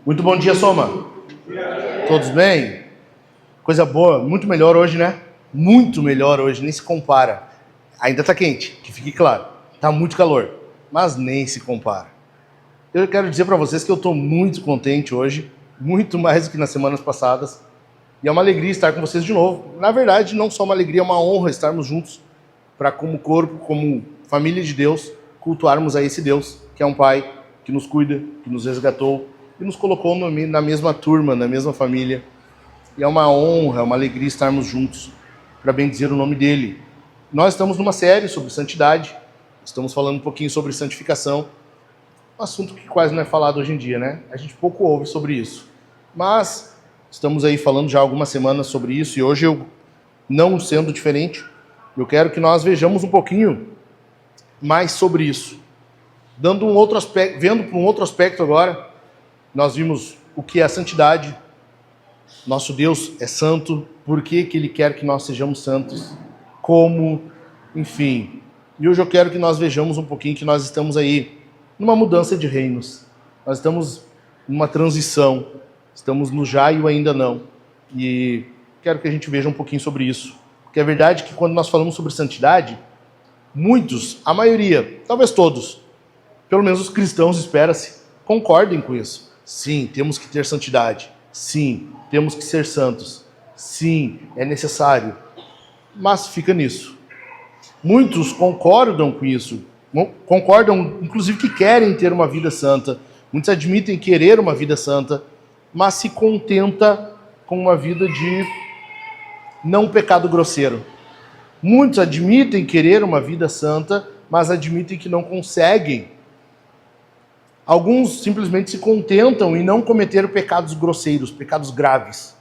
Muito bom dia, Soma. Todos bem? Coisa boa, muito melhor hoje, né? Muito melhor hoje, nem se compara. Ainda tá quente, que fique claro. Tá muito calor, mas nem se compara. Eu quero dizer para vocês que eu tô muito contente hoje, muito mais do que nas semanas passadas. E é uma alegria estar com vocês de novo. Na verdade, não só uma alegria, é uma honra estarmos juntos para, como corpo, como família de Deus, cultuarmos a esse Deus, que é um Pai, que nos cuida, que nos resgatou e nos colocou na mesma turma, na mesma família. E é uma honra, é uma alegria estarmos juntos para bendizer o nome dele. Nós estamos numa série sobre santidade, estamos falando um pouquinho sobre santificação, um assunto que quase não é falado hoje em dia, né? A gente pouco ouve sobre isso. Mas estamos aí falando já há algumas semanas sobre isso e hoje eu, não sendo diferente, eu quero que nós vejamos um pouquinho mais sobre isso. Dando um outro aspecto, vendo para um outro aspecto agora, nós vimos o que é a santidade. Nosso Deus é santo, por que Ele quer que nós sejamos santos, como, enfim. E hoje eu quero que nós vejamos um pouquinho que nós estamos aí numa mudança de reinos. Nós estamos numa transição, estamos no já e o ainda não. E quero que a gente veja um pouquinho sobre isso. Porque é verdade que quando nós falamos sobre santidade, muitos, a maioria, talvez todos, pelo menos os cristãos, espera-se, concordem com isso. Sim, temos que ter santidade. Sim, temos que ser santos. Sim, é necessário. Mas fica nisso. Muitos concordam com isso. Concordam, inclusive, que querem ter uma vida santa. Muitos admitem querer uma vida santa, mas se contenta com uma vida de não pecado grosseiro. Muitos admitem querer uma vida santa, mas admitem que não conseguem. Alguns simplesmente se contentam em não cometer pecados grosseiros, pecados graves.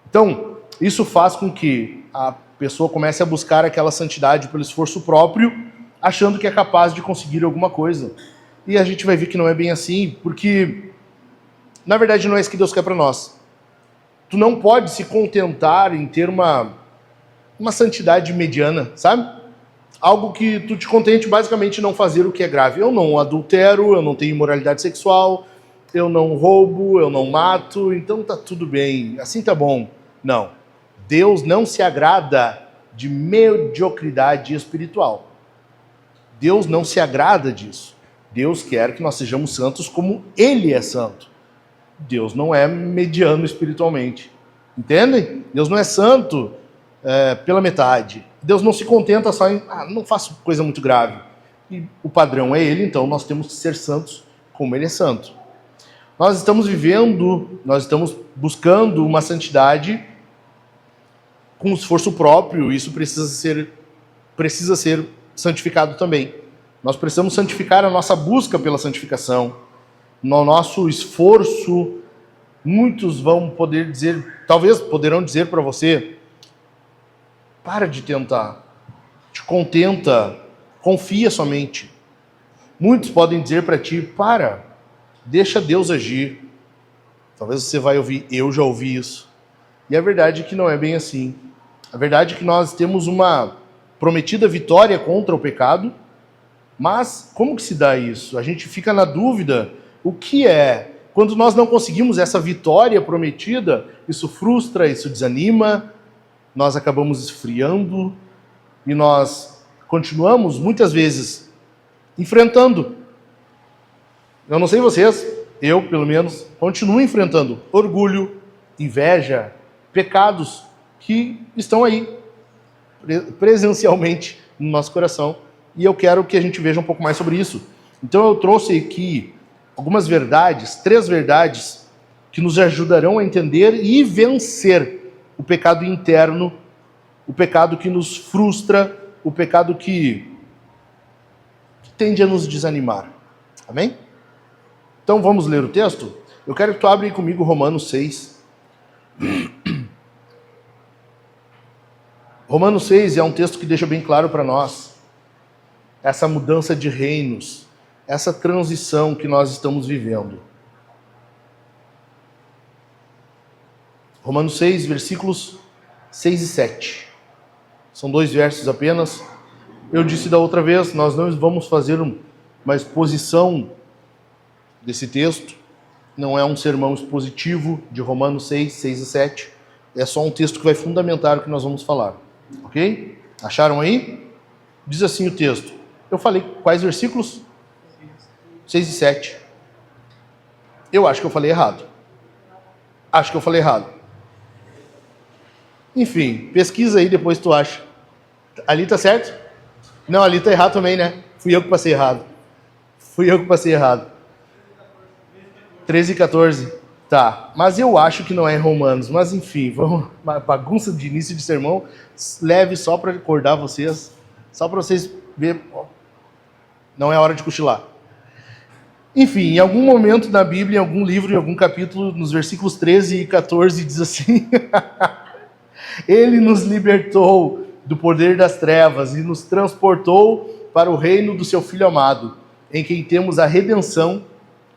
Então, isso faz com que a pessoa comece a buscar aquela santidade pelo esforço próprio, achando que é capaz de conseguir alguma coisa. E a gente vai ver que não é bem assim, porque, na verdade, não é isso que Deus quer para nós. Tu não pode se contentar em ter uma santidade mediana, sabe? Algo que tu te contente basicamente não fazer o que é grave. Eu não adultero, eu não tenho imoralidade sexual, eu não roubo, eu não mato, então tá tudo bem, assim tá bom. Não. Deus não se agrada de mediocridade espiritual. Deus não se agrada disso. Deus quer que nós sejamos santos como Ele é santo. Deus não é mediano espiritualmente. Entendem? Deus não é santo pela metade. Deus não se contenta só em, não faço coisa muito grave. E o padrão é Ele, então nós temos que ser santos como Ele é santo. Nós estamos buscando uma santidade com esforço próprio, isso precisa ser santificado também. Nós precisamos santificar a nossa busca pela santificação, no nosso esforço. Muitos vão poder dizer, talvez poderão dizer para você, para de tentar, te contenta, confia somente. Muitos podem dizer para ti, deixa Deus agir. Talvez você vai ouvir, eu já ouvi isso. E a verdade é que não é bem assim. A verdade é que nós temos uma prometida vitória contra o pecado, mas como que se dá isso? A gente fica na dúvida, o que é? Quando nós não conseguimos essa vitória prometida, isso frustra, isso desanima, nós acabamos esfriando e nós continuamos, muitas vezes, enfrentando. Eu não sei vocês, eu, pelo menos, continuo enfrentando orgulho, inveja, pecados que estão aí, presencialmente, no nosso coração. E eu quero que a gente veja um pouco mais sobre isso. Então eu trouxe aqui algumas verdades, 3 verdades, que nos ajudarão a entender e vencer o pecado interno, o pecado que nos frustra, o pecado que tende a nos desanimar. Amém? Então vamos ler o texto? Eu quero que tu abra aí comigo Romanos 6. Romanos 6 é um texto que deixa bem claro para nós essa mudança de reinos, essa transição que nós estamos vivendo. Romanos 6, versículos 6 e 7. São 2 versos apenas. Eu disse da outra vez, nós não vamos fazer uma exposição desse texto. não é um sermão expositivo de Romanos 6, 6 e 7. É só um texto que vai fundamentar o que nós vamos falar. Ok? Acharam aí? Diz assim o texto. Eu falei quais versículos? 6 e 7. Eu acho que eu falei errado. Acho que eu falei errado. Enfim, pesquisa aí, depois tu acha. Ali tá certo? Não, ali tá errado também, né? Fui eu que passei errado. 13 e 14. Tá, mas eu acho que não é Romanos. Mas enfim, vamos, uma bagunça de início de sermão, leve só para acordar vocês, só para vocês verem. Não é hora de cochilar. Enfim, em algum momento na Bíblia, em algum livro, em algum capítulo, nos versículos 13 e 14, diz assim: Ele nos libertou do poder das trevas e nos transportou para o reino do seu Filho amado, em quem temos a redenção,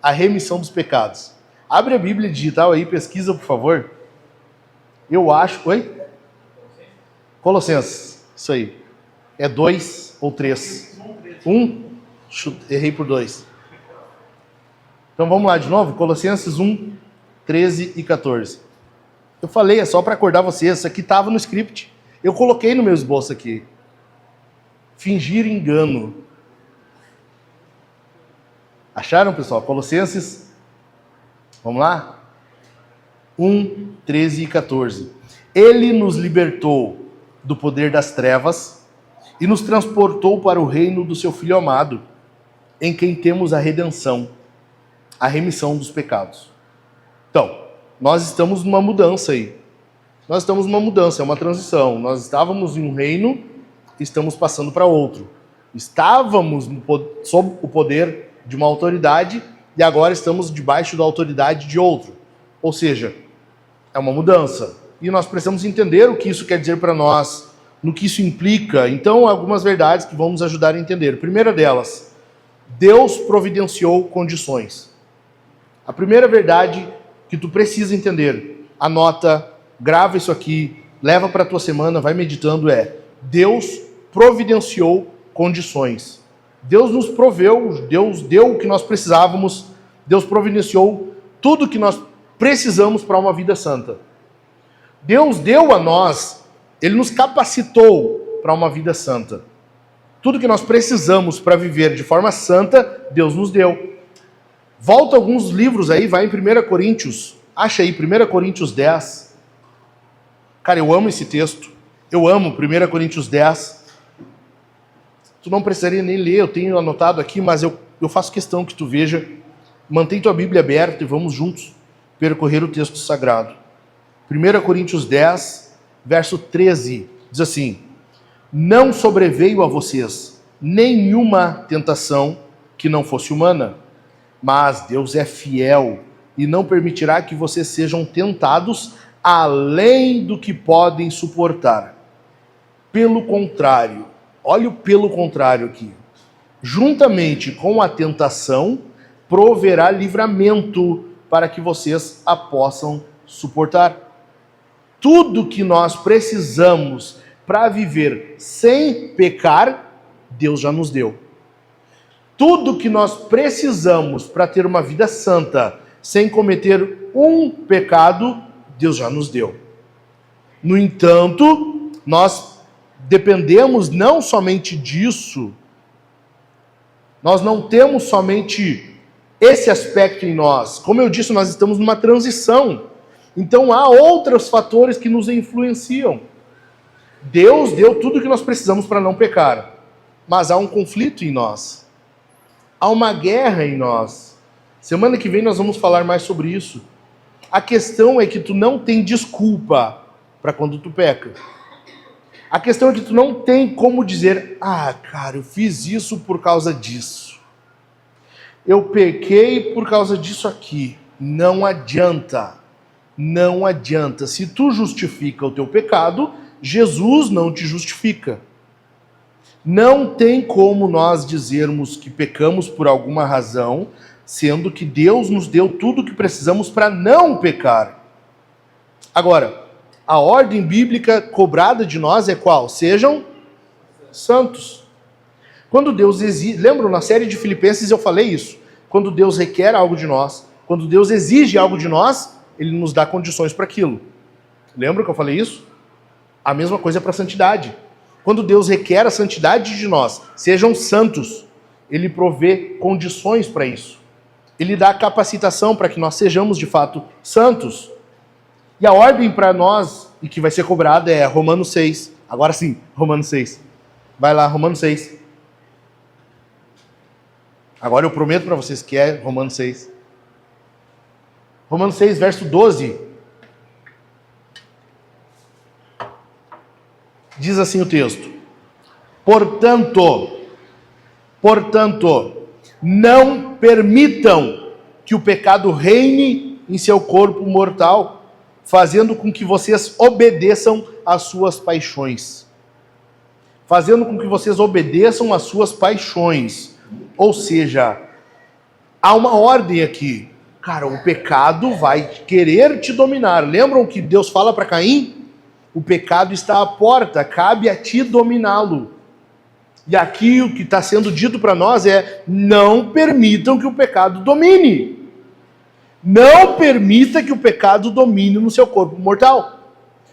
a remissão dos pecados. Abre a Bíblia digital aí, pesquisa, por favor. Eu acho... Oi? Colossenses. Isso aí. É 2 ou 3? 1? Errei por 2. Então vamos lá de novo. Colossenses 1, 13 e 14. Eu falei, é só para acordar vocês. Isso aqui estava no script. Eu coloquei no meu esboço aqui. Fingir engano. Acharam, pessoal? Colossenses... Vamos lá? 1, 13 e 14. Ele nos libertou do poder das trevas e nos transportou para o reino do seu Filho amado, em quem temos a redenção, a remissão dos pecados. Então, nós estamos numa mudança aí. Nós estamos numa mudança, é uma transição. Nós estávamos em um reino, estamos passando para outro. Estávamos sob o poder de uma autoridade e agora estamos debaixo da autoridade de outro. Ou seja, é uma mudança. E nós precisamos entender o que isso quer dizer para nós, no que isso implica. Então, algumas verdades que vão nos ajudar a entender. Primeira delas, Deus providenciou condições. A primeira verdade que tu precisa entender, anota, grava isso aqui, leva para a tua semana, vai meditando, é: Deus providenciou condições. Deus nos proveu, Deus deu o que nós precisávamos, Deus providenciou tudo o que nós precisamos para uma vida santa. Deus deu a nós, Ele nos capacitou para uma vida santa. Tudo que nós precisamos para viver de forma santa, Deus nos deu. Volta alguns livros aí, vai em 1 Coríntios, acha aí, 1 Coríntios 10. Cara, eu amo esse texto, eu amo 1 Coríntios 10. Tu não precisaria nem ler, eu tenho anotado aqui, mas eu faço questão que tu veja. Mantém tua Bíblia aberta e vamos juntos percorrer o texto sagrado. 1 Coríntios 10, verso 13, diz assim: Não sobreveio a vocês nenhuma tentação que não fosse humana, mas Deus é fiel e não permitirá que vocês sejam tentados além do que podem suportar. Pelo contrário, olha o pelo contrário aqui. Juntamente com a tentação, proverá livramento para que vocês a possam suportar. Tudo que nós precisamos para viver sem pecar, Deus já nos deu. Tudo que nós precisamos para ter uma vida santa, sem cometer um pecado, Deus já nos deu. No entanto, nós dependemos não somente disso, nós não temos somente esse aspecto em nós. Como eu disse, nós estamos numa transição. Então há outros fatores que nos influenciam. Deus deu tudo o que nós precisamos para não pecar, mas há um conflito em nós. Há uma guerra em nós. Semana que vem nós vamos falar mais sobre isso. A questão é que tu não tem desculpa para quando tu peca. A questão é que tu não tem como dizer: ah, cara, eu fiz isso por causa disso. Eu pequei por causa disso aqui. Não adianta. Não adianta. Se tu justifica o teu pecado, Jesus não te justifica. Não tem como nós dizermos que pecamos por alguma razão, sendo que Deus nos deu tudo o que precisamos para não pecar. Agora, a ordem bíblica cobrada de nós é qual? Sejam santos. Quando Deus exige, lembram na série de Filipenses eu falei isso? Quando Deus requer algo de nós, Quando Deus exige algo de nós, Ele nos dá condições para aquilo. Lembra que eu falei isso? A mesma coisa para a santidade. Quando Deus requer a santidade de nós, sejam santos, Ele provê condições para isso. Ele dá capacitação para que nós sejamos de fato santos. E a ordem para nós, e que vai ser cobrada, é Romanos 6. Agora sim, Romanos 6. Vai lá, Romanos 6. Agora eu prometo para vocês que é Romanos 6. Romanos 6, verso 12. Diz assim o texto: Portanto, não permitam que o pecado reine em seu corpo mortal, fazendo com que vocês obedeçam às suas paixões. Fazendo com que vocês obedeçam às suas paixões. Ou seja, há uma ordem aqui. Cara, o pecado vai querer te dominar. Lembram que Deus fala para Caim? O pecado está à porta, cabe a ti dominá-lo. E aqui o que está sendo dito para nós é: não permitam que o pecado domine. Não permita que o pecado domine no seu corpo mortal.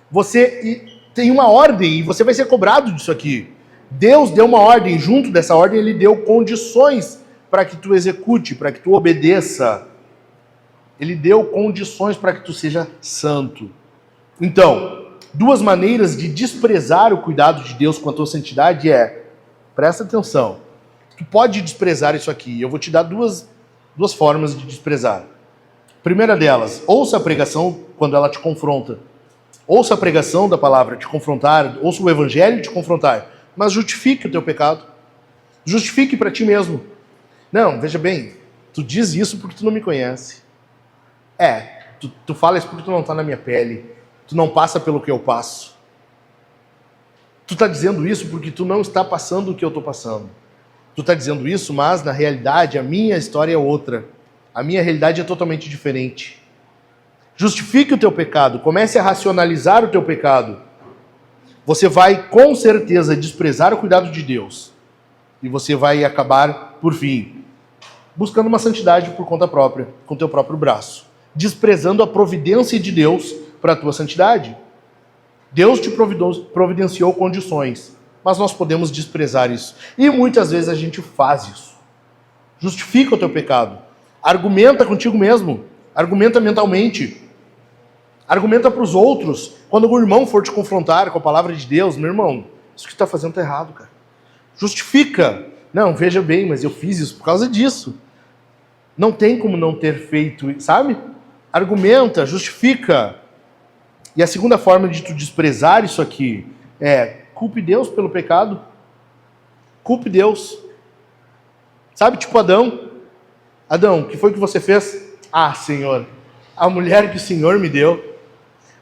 Você tem uma ordem e você vai ser cobrado disso aqui. Deus deu uma ordem, junto dessa ordem Ele deu condições para que tu execute, para que tu obedeça. Ele deu condições para que tu seja santo. Então, duas maneiras de desprezar o cuidado de Deus com a tua santidade é, presta atenção, tu pode desprezar isso aqui. Eu vou te dar duas formas de desprezar. Primeira delas, ouça a pregação quando ela te confronta. Ouça a pregação da palavra te confrontar, ouça o evangelho te confrontar, mas justifique o teu pecado. Justifique para ti mesmo. Não, veja bem, tu diz isso porque tu não me conhece. Tu fala isso porque tu não está na minha pele. Tu não passa pelo que eu passo. Tu está dizendo isso porque tu não está passando o que eu estou passando. Tu está dizendo isso, mas na realidade a minha história é outra. A minha realidade é totalmente diferente. Justifique o teu pecado. Comece a racionalizar o teu pecado. Você vai com certeza desprezar o cuidado de Deus. E você vai acabar, por fim, buscando uma santidade por conta própria, com teu próprio braço. Desprezando a providência de Deus para a tua santidade. Deus te providenciou condições, mas nós podemos desprezar isso. E muitas vezes a gente faz isso. Justifica o teu pecado. Argumenta contigo mesmo. Argumenta mentalmente. Argumenta para os outros. Quando o irmão for te confrontar com a palavra de Deus, meu irmão, isso que tu está fazendo está errado, cara. Justifica. Não, veja bem, mas eu fiz isso por causa disso. Não tem como não ter feito, sabe? Argumenta, justifica. E a segunda forma de tu desprezar isso aqui é culpe Deus pelo pecado. Culpe Deus. Sabe, tipo Adão. Adão, o que foi que você fez? Ah, Senhor, a mulher que o Senhor me deu.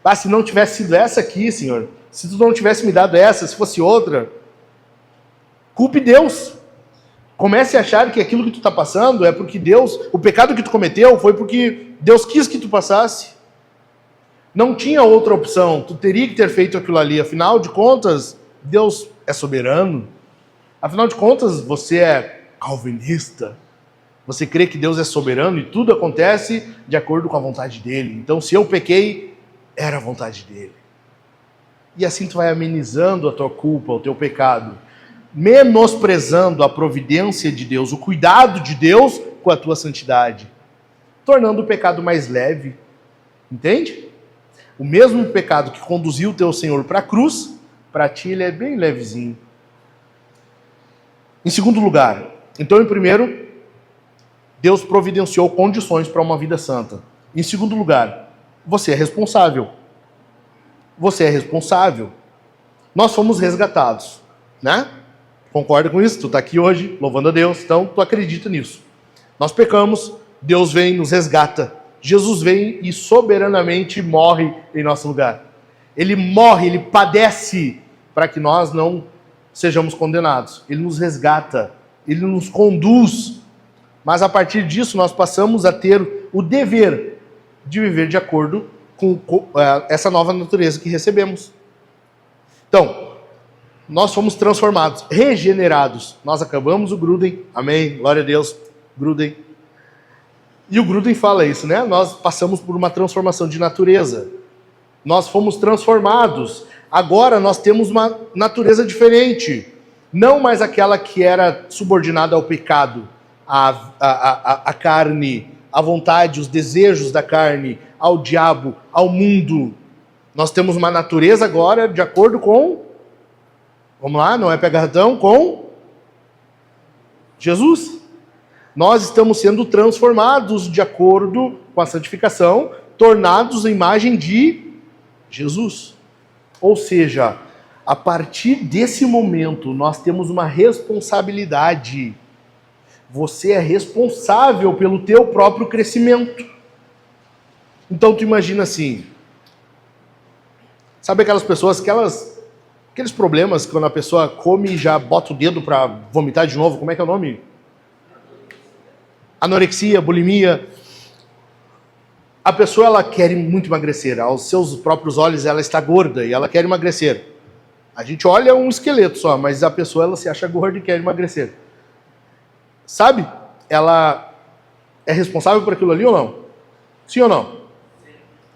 Ah, se não tivesse sido essa aqui, Senhor, se tu não tivesse me dado essa, se fosse outra, culpe Deus. Comece a achar que aquilo que tu está passando é porque Deus, o pecado que tu cometeu foi porque Deus quis que tu passasse. Não tinha outra opção, tu teria que ter feito aquilo ali. Afinal de contas, Deus é soberano. Afinal de contas, você é calvinista. Você crê que Deus é soberano e tudo acontece de acordo com a vontade dele. Então, se eu pequei, era a vontade dele. E assim tu vai amenizando a tua culpa, o teu pecado, menosprezando a providência de Deus, o cuidado de Deus com a tua santidade, tornando o pecado mais leve. Entende? O mesmo pecado que conduziu o teu Senhor para a cruz, para ti ele é bem levezinho. Em segundo lugar, então em primeiro, Deus providenciou condições para uma vida santa. Em segundo lugar, você é responsável. Você é responsável. Nós fomos resgatados, né? Concorda com isso? Tu está aqui hoje, louvando a Deus, então tu acredita nisso. Nós pecamos, Deus vem e nos resgata. Jesus vem e soberanamente morre em nosso lugar. Ele morre, ele padece para que nós não sejamos condenados. Ele nos resgata, ele nos conduz. Mas a partir disso nós passamos a ter o dever de viver de acordo com essa nova natureza que recebemos. Então, nós fomos transformados, regenerados. Nós acabamos o Gruden, amém, glória a Deus, Gruden. E o Gruden fala isso, né? Nós passamos por uma transformação de natureza. Nós fomos transformados. Agora nós temos uma natureza diferente. Não mais aquela que era subordinada ao pecado, à carne, à vontade, os desejos da carne, ao diabo, ao mundo. Nós temos uma natureza agora de acordo com... Vamos lá, não é pegadão, com Jesus. Nós estamos sendo transformados de acordo com a santificação, tornados à imagem de Jesus. Ou seja, a partir desse momento, nós temos uma responsabilidade. Você é responsável pelo teu próprio crescimento. Então, tu imagina assim, sabe aquelas pessoas, aqueles problemas quando a pessoa come e já bota o dedo para vomitar de novo, como é que é o nome? Anorexia, bulimia. A pessoa, ela quer muito emagrecer. Aos seus próprios olhos, ela está gorda e ela quer emagrecer. A gente olha um esqueleto só, mas a pessoa, ela se acha gorda e quer emagrecer. Sabe? Ela é responsável por aquilo ali ou não? Sim ou não?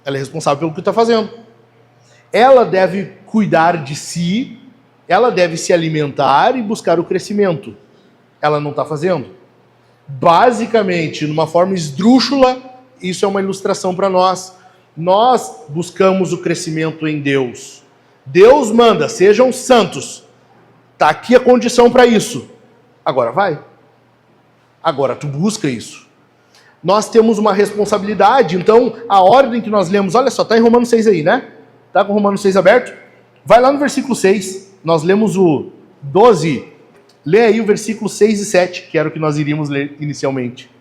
Ela é responsável pelo que está fazendo. Ela deve cuidar de si, ela deve se alimentar e buscar o crescimento. Ela não está fazendo. Basicamente, numa forma esdrúxula, isso é uma ilustração para nós. Nós buscamos o crescimento em Deus. Deus manda, sejam santos. Está aqui a condição para isso. Agora vai. Agora tu busca isso. Nós temos uma responsabilidade, então a ordem que nós lemos, olha só, está em Romanos 6 aí, né? Está com Romanos 6 aberto? Vai lá no versículo 6, nós lemos o 12, lê aí o versículo 6 e 7, que era o que nós iríamos ler inicialmente.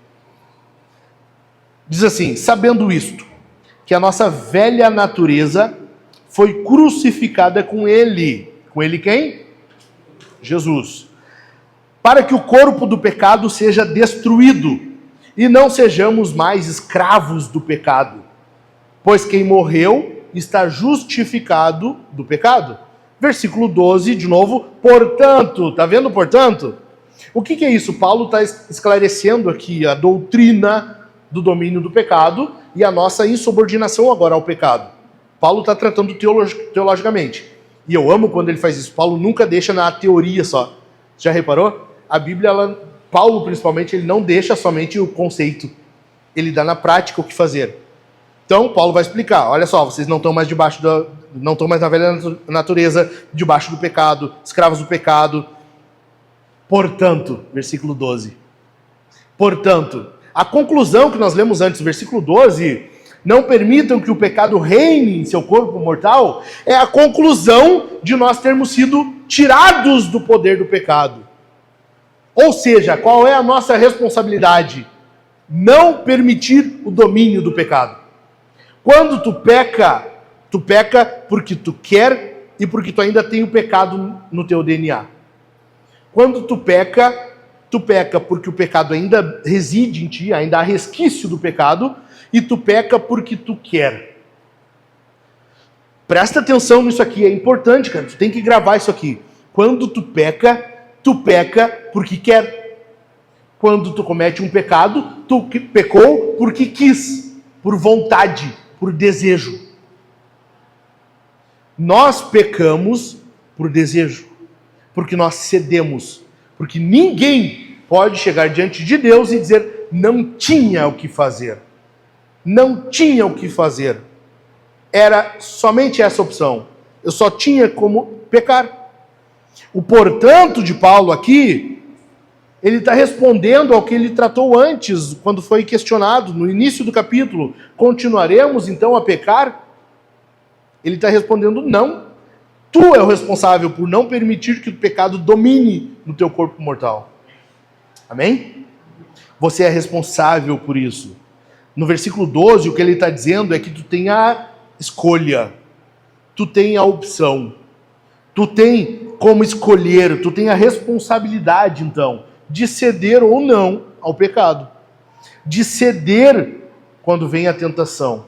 Diz assim, sabendo isto, que a nossa velha natureza foi crucificada com ele. Com ele quem? Jesus. Para que o corpo do pecado seja destruído e não sejamos mais escravos do pecado. Pois quem morreu está justificado do pecado. Versículo 12, de novo, portanto, tá vendo portanto? O que é isso? Paulo está esclarecendo aqui a doutrina do domínio do pecado e a nossa insubordinação agora ao pecado. Paulo está tratando teologicamente. E eu amo quando ele faz isso. Paulo nunca deixa na teoria só. Já reparou? A Bíblia, Paulo principalmente, ele não deixa somente o conceito. Ele dá na prática o que fazer. Então, Paulo vai explicar. Olha só, vocês não estão mais não estão mais na velha natureza, debaixo do pecado, escravos do pecado. Portanto, versículo 12. Portanto, a conclusão que nós lemos antes, versículo 12, não permitam que o pecado reine em seu corpo mortal, é a conclusão de nós termos sido tirados do poder do pecado. Ou seja, qual é a nossa responsabilidade? Não permitir o domínio do pecado. Quando tu peca porque tu quer e porque tu ainda tem o pecado no teu DNA. Quando tu peca porque o pecado ainda reside em ti, ainda há resquício do pecado, e tu peca porque tu quer. Presta atenção nisso aqui, é importante, cara, tu tem que gravar isso aqui. Quando tu peca porque quer. Quando tu comete um pecado, tu pecou porque quis, por vontade, por desejo. Nós pecamos por desejo, porque nós cedemos, porque ninguém pode chegar diante de Deus e dizer, não tinha o que fazer. Não tinha o que fazer. Era somente essa opção. Eu só tinha como pecar. O portanto de Paulo aqui, ele está respondendo ao que ele tratou antes, quando foi questionado no início do capítulo. Continuaremos então a pecar? Ele está respondendo não. Tu é o responsável por não permitir que o pecado domine no teu corpo mortal. Amém? Você é responsável por isso. No versículo 12, o que ele está dizendo é que tu tem a escolha. Tu tem a opção. Tu tem como escolher. Tu tem a responsabilidade, então, de ceder ou não ao pecado. De ceder quando vem a tentação.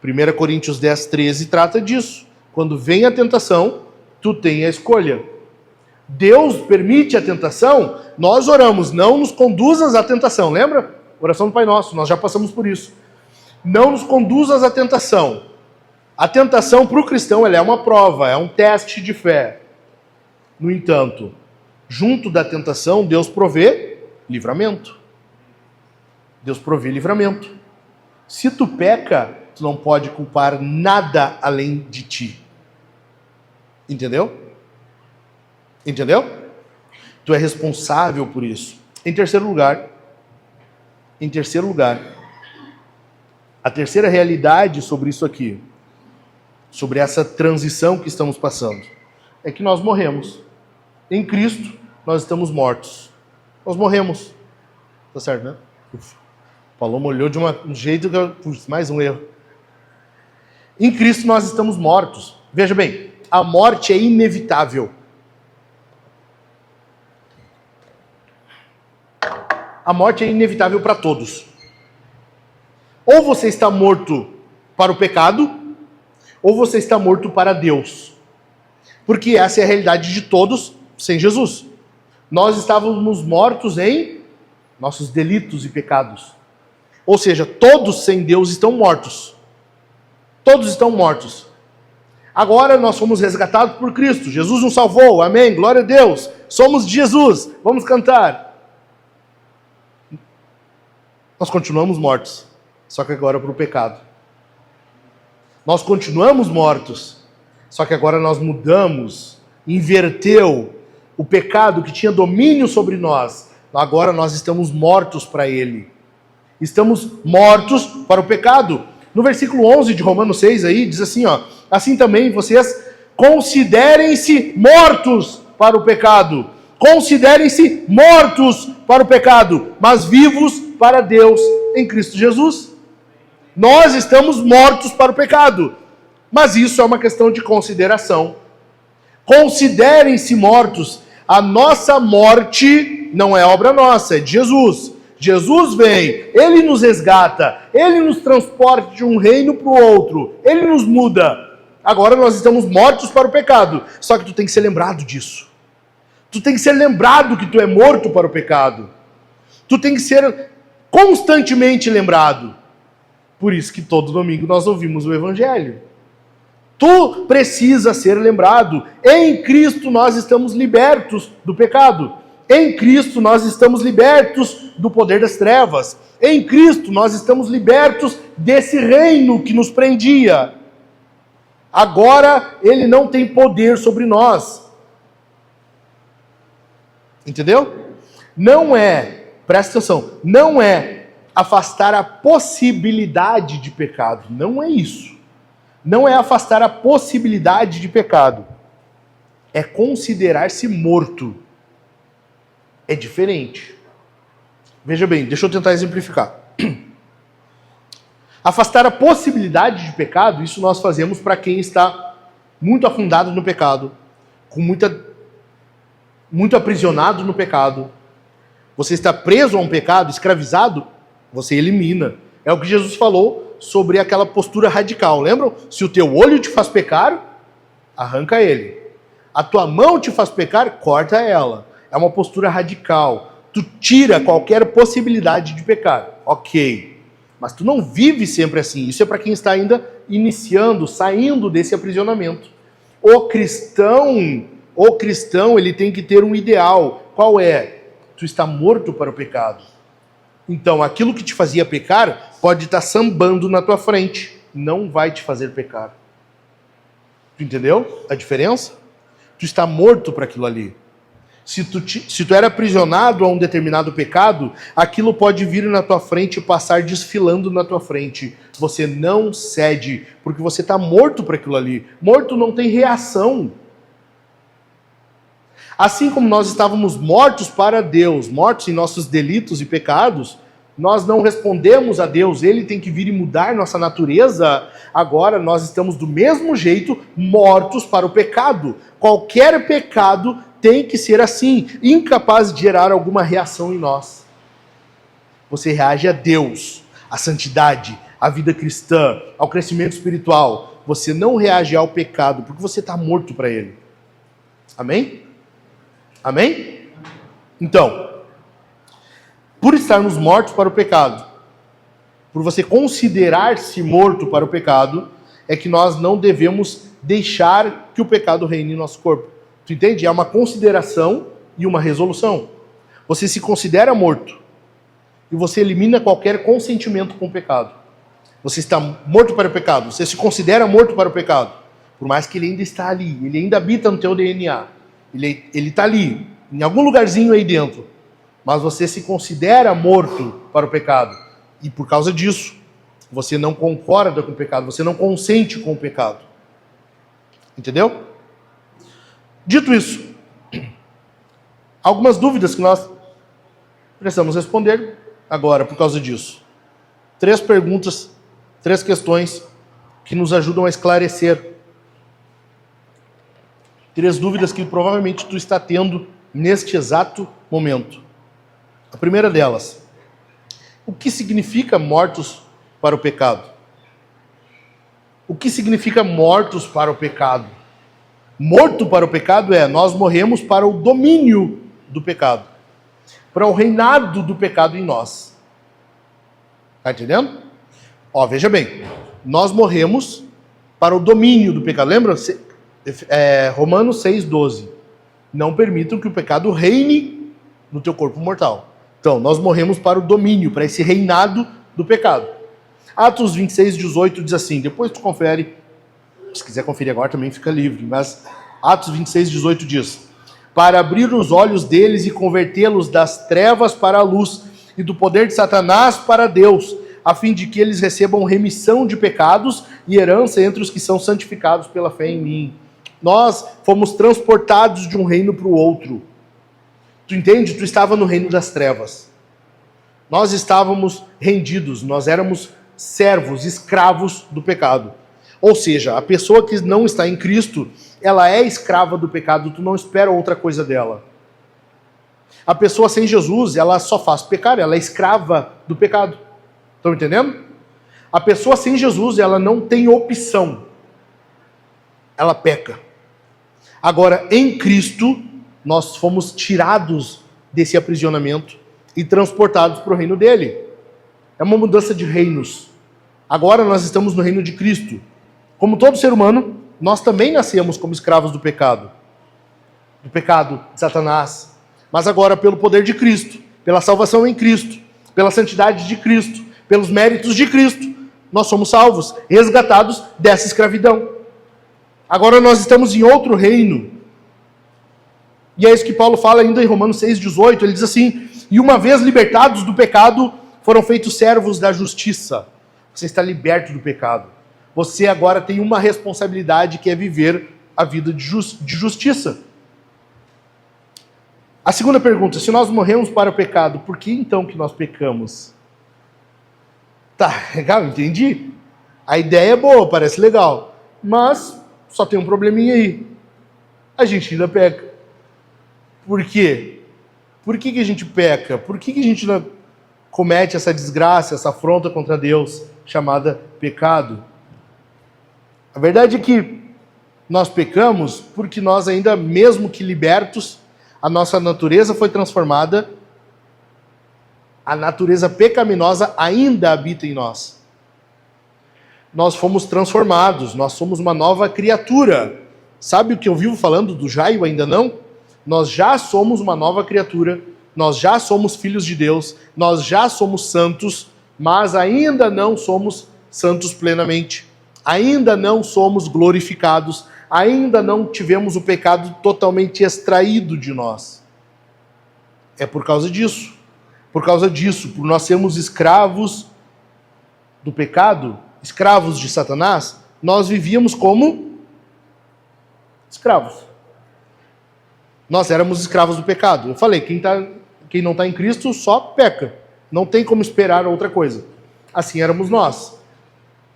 1 Coríntios 10, 13 trata disso. Quando vem a tentação, tu tem a escolha. Deus permite a tentação, nós oramos, não nos conduzas à tentação, lembra? Oração do Pai Nosso, nós já passamos por isso. Não nos conduzas à tentação. A tentação para o cristão ela é uma prova, é um teste de fé. No entanto, junto da tentação, Deus provê livramento. Deus provê livramento. Se tu peca, tu não pode culpar nada além de ti. Entendeu? Entendeu? Tu é responsável por isso. Em terceiro lugar, a terceira realidade sobre isso aqui, sobre essa transição que estamos passando, é que nós morremos. Em Cristo, nós estamos mortos. Nós morremos. Tá certo, né? Ufa. O Paloma olhou de um jeito que eu... mais um erro. Em Cristo, nós estamos mortos. Veja bem, a morte é inevitável. A morte é inevitável para todos. Ou você está morto para o pecado, ou você está morto para Deus. Porque essa é a realidade de todos sem Jesus. Nós estávamos mortos em nossos delitos e pecados. Ou seja, todos sem Deus estão mortos. Todos estão mortos. Agora nós fomos resgatados por Cristo. Jesus nos salvou. Amém. Glória a Deus. Somos de Jesus. Vamos cantar. Nós continuamos mortos. Só que agora para o pecado. Nós continuamos mortos. Só que agora nós mudamos. Inverteu o pecado que tinha domínio sobre nós. Agora nós estamos mortos para ele. Estamos mortos para o pecado. No versículo 11 de Romanos 6 aí, diz assim, ó. Assim também vocês considerem-se mortos para o pecado. Considerem-se mortos para o pecado, mas vivos para Deus em Cristo Jesus. Nós estamos mortos para o pecado, mas isso é uma questão de consideração. Considerem-se mortos. A nossa morte não é obra nossa, é de Jesus. Jesus vem, Ele nos resgata, Ele nos transporta de um reino para o outro, Ele nos muda. Agora nós estamos mortos para o pecado, só que tu tem que ser lembrado disso. Tu tem que ser lembrado que tu é morto para o pecado. Tu tem que ser constantemente lembrado. Por isso que todo domingo nós ouvimos o Evangelho. Tu precisa ser lembrado. Em Cristo nós estamos libertos do pecado. Em Cristo nós estamos libertos do poder das trevas. Em Cristo nós estamos libertos desse reino que nos prendia. Agora ele não tem poder sobre nós. Entendeu? Não é, presta atenção, não é afastar a possibilidade de pecado. Não é isso. Não é afastar a possibilidade de pecado. É considerar-se morto. É diferente. Veja bem, deixa eu tentar exemplificar. Afastar a possibilidade de pecado, isso nós fazemos para quem está muito afundado no pecado, com muito aprisionado no pecado. Você está preso a um pecado, escravizado, você elimina. É o que Jesus falou sobre aquela postura radical, lembram? Se o teu olho te faz pecar, arranca ele. A tua mão te faz pecar, corta ela. É uma postura radical. Tu tira qualquer possibilidade de pecar. Ok. Mas tu não vive sempre assim. Isso é para quem está ainda iniciando, saindo desse aprisionamento. O cristão, ele tem que ter um ideal. Qual é? Tu está morto para o pecado. Então, aquilo que te fazia pecar pode estar sambando na tua frente. Não vai te fazer pecar. Tu entendeu a diferença? Tu está morto para aquilo ali. Se tu era aprisionado a um determinado pecado, aquilo pode vir na tua frente e passar desfilando na tua frente. Você não cede, porque você está morto para aquilo ali. Morto não tem reação. Assim como nós estávamos mortos para Deus, mortos em nossos delitos e pecados, nós não respondemos a Deus, Ele tem que vir e mudar nossa natureza. Agora nós estamos do mesmo jeito mortos para o pecado. Qualquer pecado tem que ser assim, incapaz de gerar alguma reação em nós. Você reage a Deus, à santidade, à vida cristã, ao crescimento espiritual. Você não reage ao pecado, porque você está morto para ele. Amém? Amém? Então, Por estarmos mortos para o pecado, por você considerar-se morto para o pecado, é que nós não devemos deixar que o pecado reine em nosso corpo. Tu entende? É uma consideração e uma resolução. Você se considera morto e você elimina qualquer consentimento com o pecado. Você está morto para o pecado, você se considera morto para o pecado. Por mais que ele ainda está ali, ele ainda habita no teu DNA. Ele está ali, em algum lugarzinho aí dentro. Mas você se considera morto para o pecado. E por causa disso, você não concorda com o pecado, você não consente com o pecado. Entendeu? Dito isso, algumas dúvidas que nós precisamos responder agora por causa disso. 3 perguntas, 3 questões que nos ajudam a esclarecer 3 dúvidas que provavelmente tu está tendo neste exato momento. A primeira delas: o que significa mortos para o pecado? O que significa mortos para o pecado? Morto para o pecado é nós morremos para o domínio do pecado, para o reinado do pecado em nós. Tá entendendo? Ó, veja bem, nós morremos para o domínio do pecado. Lembra? Romanos 6,12. Não permitam que o pecado reine no teu corpo mortal. Então, nós morremos para o domínio, para esse reinado do pecado. Atos 26,18 diz assim, depois tu confere, se quiser conferir agora também fica livre, mas Atos 26,18 diz: para abrir os olhos deles e convertê-los das trevas para a luz e do poder de Satanás para Deus, a fim de que eles recebam remissão de pecados e herança entre os que são santificados pela fé em mim. Nós fomos transportados de um reino para o outro. Tu entende? Tu estava no reino das trevas. Nós estávamos rendidos, nós éramos servos, escravos do pecado. Ou seja, a pessoa que não está em Cristo, ela é escrava do pecado, tu não espera outra coisa dela. A pessoa sem Jesus, ela só faz pecar, ela é escrava do pecado. Estão entendendo? A pessoa sem Jesus, ela não tem opção. Ela peca. Agora, em Cristo, nós fomos tirados desse aprisionamento e transportados para o reino dele. É uma mudança de reinos. Agora nós estamos no reino de Cristo. Como todo ser humano, nós também nascemos como escravos do pecado de Satanás. Mas agora, pelo poder de Cristo, pela salvação em Cristo, pela santidade de Cristo, pelos méritos de Cristo, nós somos salvos, resgatados dessa escravidão. Agora nós estamos em outro reino. E é isso que Paulo fala ainda em Romanos 6,18. Ele diz assim: e uma vez libertados do pecado, foram feitos servos da justiça. Você está liberto do pecado. Você agora tem uma responsabilidade, que é viver a vida de justiça. A segunda pergunta: se nós morremos para o pecado, por que então que nós pecamos? Tá, legal, entendi. A ideia é boa, parece legal. Mas só tem um probleminha aí. A gente ainda peca. Por quê? Por que a gente peca? Por que a gente não comete essa desgraça, essa afronta contra Deus, chamada pecado? A verdade é que nós pecamos porque nós ainda, mesmo que libertos, a nossa natureza foi transformada, a natureza pecaminosa ainda habita em nós. Nós fomos transformados, nós somos uma nova criatura. Sabe o que eu vivo falando do Jaio ainda não? Nós já somos uma nova criatura, nós já somos filhos de Deus, nós já somos santos, mas ainda não somos santos plenamente. Ainda não somos glorificados, ainda não tivemos o pecado totalmente extraído de nós. É por causa disso, por nós sermos escravos do pecado, escravos de Satanás, nós vivíamos como escravos. Nós éramos escravos do pecado. Eu falei, quem não está em Cristo só peca. Não tem como esperar outra coisa. Assim éramos nós.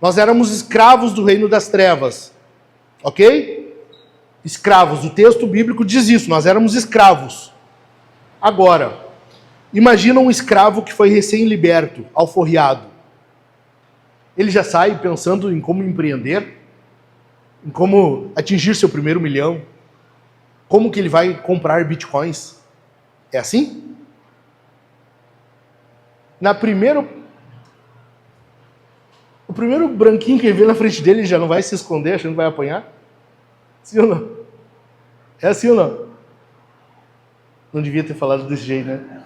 Nós éramos escravos do reino das trevas. Ok? Escravos. O texto bíblico diz isso. Nós éramos escravos. Agora, imagina um escravo que foi recém-liberto, alforriado. Ele já sai pensando em como empreender, em como atingir seu primeiro milhão, como que ele vai comprar bitcoins. É assim? O primeiro branquinho que ele vê na frente dele já não vai se esconder, achando que vai apanhar? Sim ou não? É assim ou não? Não devia ter falado desse jeito, né?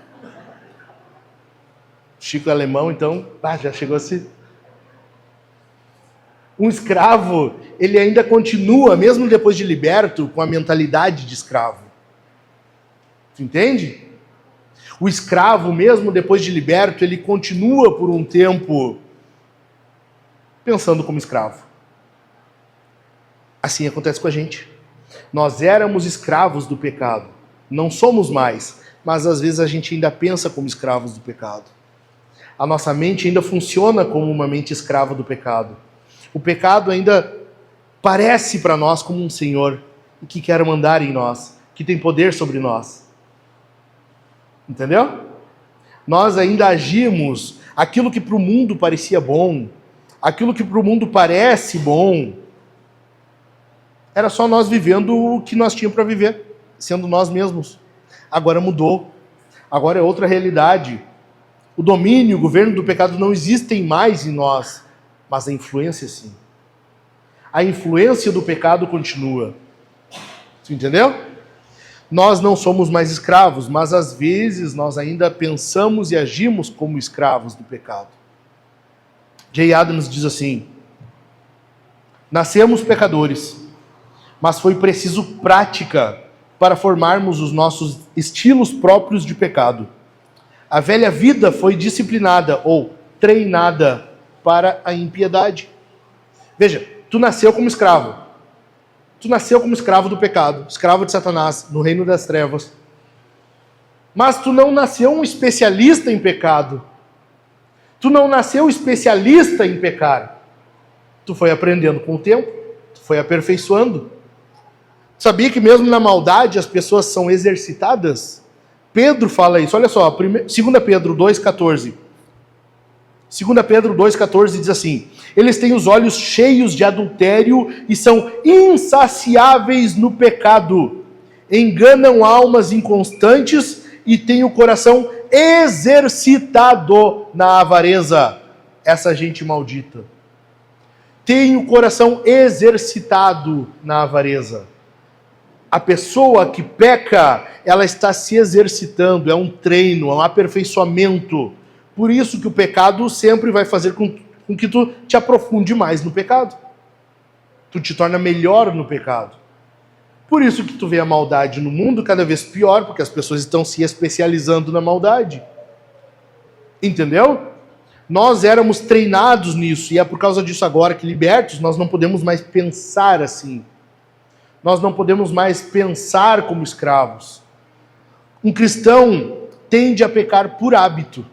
Chico é alemão, então, já chegou assim. Um escravo, ele ainda continua, mesmo depois de liberto, com a mentalidade de escravo. Tu entende? O escravo, mesmo depois de liberto, ele continua por um tempo pensando como escravo. Assim acontece com a gente. Nós éramos escravos do pecado. Não somos mais, mas às vezes a gente ainda pensa como escravos do pecado. A nossa mente ainda funciona como uma mente escrava do pecado. O pecado ainda parece para nós como um senhor que quer mandar em nós, que tem poder sobre nós. Entendeu? Nós ainda agimos aquilo que para o mundo parecia bom, aquilo que para o mundo parece bom. Era só nós vivendo o que nós tínhamos para viver, sendo nós mesmos. Agora mudou. Agora é outra realidade. O domínio, o governo do pecado não existem mais em nós, mas a influência sim. A influência do pecado continua. Você entendeu? Nós não somos mais escravos, mas às vezes nós ainda pensamos e agimos como escravos do pecado. Jay Adams diz assim: nascemos pecadores, mas foi preciso prática para formarmos os nossos estilos próprios de pecado. A velha vida foi disciplinada ou treinada para a impiedade. Veja, tu nasceu como escravo. Tu nasceu como escravo do pecado, escravo de Satanás, no reino das trevas. Mas tu não nasceu um especialista em pecado. Tu não nasceu especialista em pecar. Tu foi aprendendo com o tempo, tu foi aperfeiçoando. Sabia que mesmo na maldade as pessoas são exercitadas? Pedro fala isso, olha só, 2 Pedro 2,14. 2 Pedro 2,14 diz assim: eles têm os olhos cheios de adultério e são insaciáveis no pecado, enganam almas inconstantes e têm o coração exercitado na avareza. Essa gente maldita tem o coração exercitado na avareza. A pessoa que peca, ela está se exercitando, é um treino, é um aperfeiçoamento. Por isso que o pecado sempre vai fazer com que tu te aprofunde mais no pecado. Tu te torna melhor no pecado. Por isso que tu vê a maldade no mundo cada vez pior, porque as pessoas estão se especializando na maldade. Entendeu? Nós éramos treinados nisso, e é por causa disso agora que libertos, nós não podemos mais pensar assim. Nós não podemos mais pensar como escravos. Um cristão tende a pecar por hábito.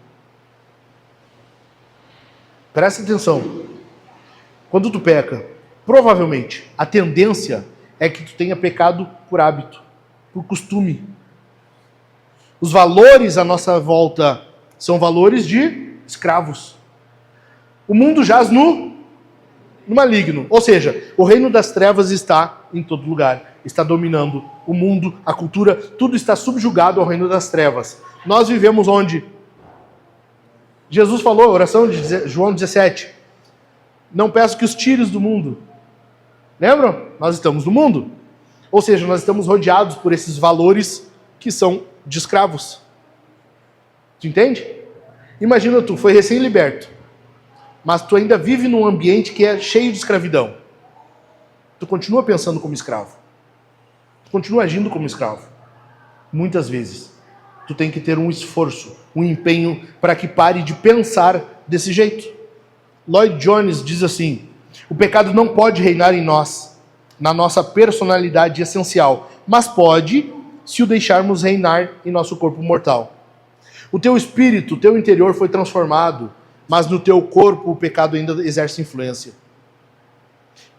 Presta atenção. Quando tu peca, provavelmente a tendência é que tu tenha pecado por hábito, por costume. Os valores à nossa volta são valores de escravos. O mundo jaz no maligno. Ou seja, o reino das trevas está em todo lugar. Está dominando o mundo, a cultura, tudo está subjugado ao reino das trevas. Nós vivemos onde? Jesus falou, oração de João 17. Não peço que os tires do mundo. Lembram? Nós estamos no mundo. Ou seja, nós estamos rodeados por esses valores que são de escravos. Tu entende? Imagina tu, foi recém-liberto, mas tu ainda vive num ambiente que é cheio de escravidão. Tu continua pensando como escravo. Tu continua agindo como escravo. Muitas vezes. Tu tem que ter um esforço, um empenho para que pare de pensar desse jeito. Lloyd Jones diz assim: o pecado não pode reinar em nós, na nossa personalidade essencial, mas pode se o deixarmos reinar em nosso corpo mortal. O teu espírito, o teu interior foi transformado, mas no teu corpo o pecado ainda exerce influência.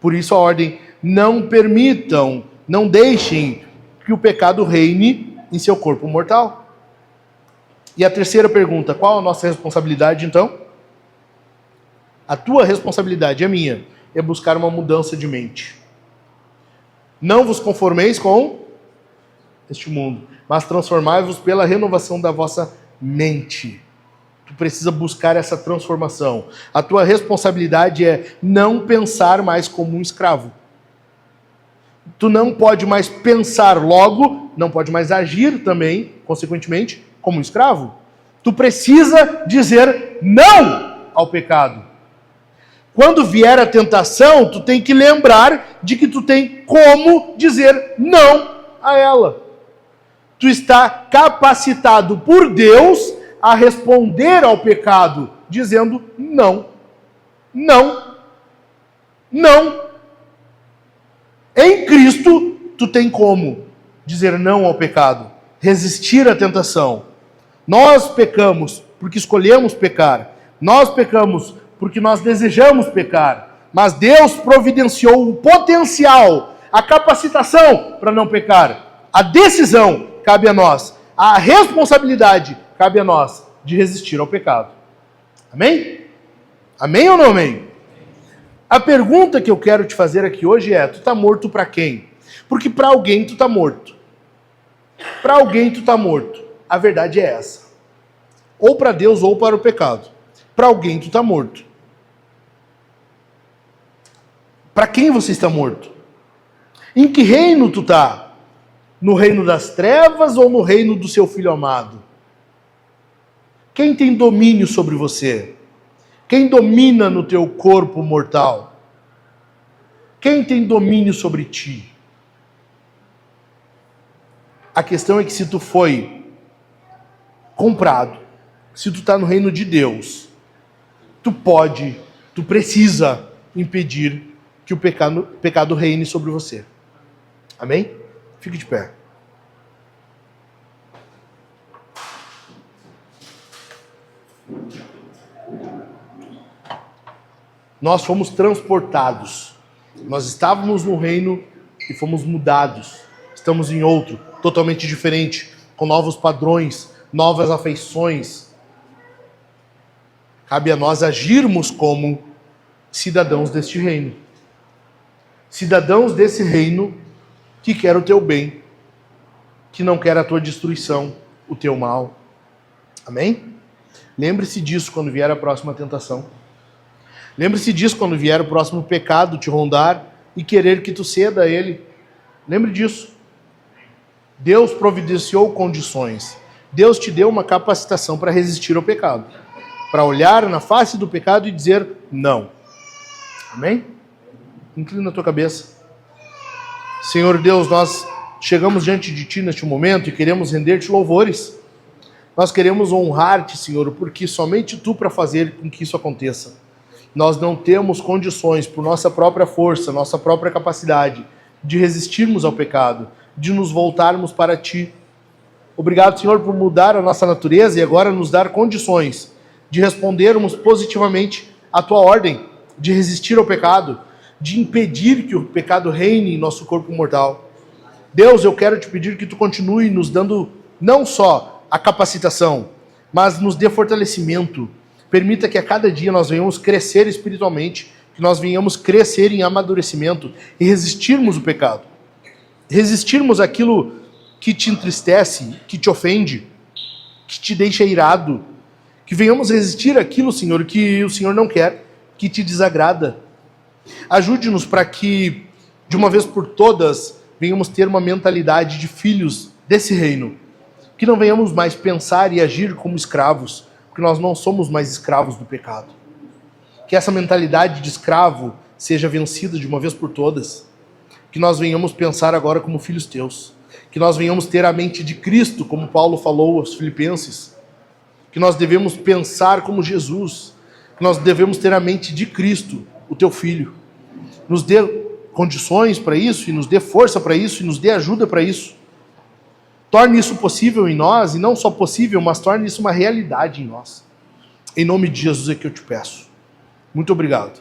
Por isso a ordem: não permitam, não deixem que o pecado reine em seu corpo mortal. E a terceira pergunta: qual a nossa responsabilidade então? A tua responsabilidade, a minha, é buscar uma mudança de mente. Não vos conformeis com este mundo, mas transformai-vos pela renovação da vossa mente. Tu precisa buscar essa transformação. A tua responsabilidade é não pensar mais como um escravo. Tu não pode mais pensar, logo, não pode mais agir também, consequentemente, como um escravo. Tu precisa dizer não ao pecado. Quando vier a tentação, tu tem que lembrar de que tu tem como dizer não a ela. Tu está capacitado por Deus a responder ao pecado, dizendo não, não, não. Em Cristo, tu tem como dizer não ao pecado, resistir à tentação. Nós pecamos porque escolhemos pecar. Nós pecamos porque nós desejamos pecar. Mas Deus providenciou o potencial, a capacitação para não pecar. A decisão cabe a nós. A responsabilidade cabe a nós de resistir ao pecado. Amém? Amém ou não amém? A pergunta que eu quero te fazer aqui hoje é: tu está morto para quem? Porque para alguém tu está morto. Para alguém tu está morto. A verdade é essa. Ou para Deus ou para o pecado. Para alguém tu está morto. Para quem você está morto? Em que reino tu está? No reino das trevas ou no reino do seu filho amado? Quem tem domínio sobre você? Quem domina no teu corpo mortal? Quem tem domínio sobre ti? A questão é que se tu foi comprado, se tu está no reino de Deus, tu precisa impedir que o pecado reine sobre você. Amém? Fique de pé. Nós fomos transportados. Nós estávamos no reino e fomos mudados. Estamos em outro, totalmente diferente, com novos padrões, novas afeições. Cabe a nós agirmos como cidadãos deste reino. Cidadãos desse reino que quer o teu bem, que não quer a tua destruição, o teu mal. Amém? Lembre-se disso quando vier a próxima tentação. Lembre-se disso quando vier o próximo pecado te rondar e querer que tu ceda a ele. Lembre disso. Deus providenciou condições. Deus te deu uma capacitação para resistir ao pecado. Para olhar na face do pecado e dizer não. Amém? Inclina a tua cabeça. Senhor Deus, nós chegamos diante de Ti neste momento e queremos render-te louvores. Nós queremos honrar-te, Senhor, porque somente Tu para fazer com que isso aconteça. Nós não temos condições, por nossa própria força, nossa própria capacidade, de resistirmos ao pecado, de nos voltarmos para Ti. Obrigado, Senhor, por mudar a nossa natureza e agora nos dar condições de respondermos positivamente à Tua ordem, de resistir ao pecado, de impedir que o pecado reine em nosso corpo mortal. Deus, eu quero te pedir que Tu continue nos dando não só a capacitação, mas nos dê fortalecimento. Permita que a cada dia nós venhamos crescer espiritualmente, que nós venhamos crescer em amadurecimento e resistirmos o pecado. Resistirmos aquilo que te entristece, que te ofende, que te deixa irado. Que venhamos resistir aquilo, Senhor, que o Senhor não quer, que te desagrada. Ajude-nos para que, de uma vez por todas, venhamos ter uma mentalidade de filhos desse reino. Que não venhamos mais pensar e agir como escravos, porque nós não somos mais escravos do pecado. Que essa mentalidade de escravo seja vencida de uma vez por todas. Que nós venhamos pensar agora como filhos teus. Que nós venhamos ter a mente de Cristo, como Paulo falou aos Filipenses. Que nós devemos pensar como Jesus. Que nós devemos ter a mente de Cristo, o teu Filho. Nos dê condições para isso, e nos dê força para isso, e nos dê ajuda para isso. Torne isso possível em nós, e não só possível, mas torne isso uma realidade em nós. Em nome de Jesus é que eu te peço. Muito obrigado.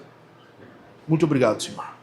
Muito obrigado, Senhor.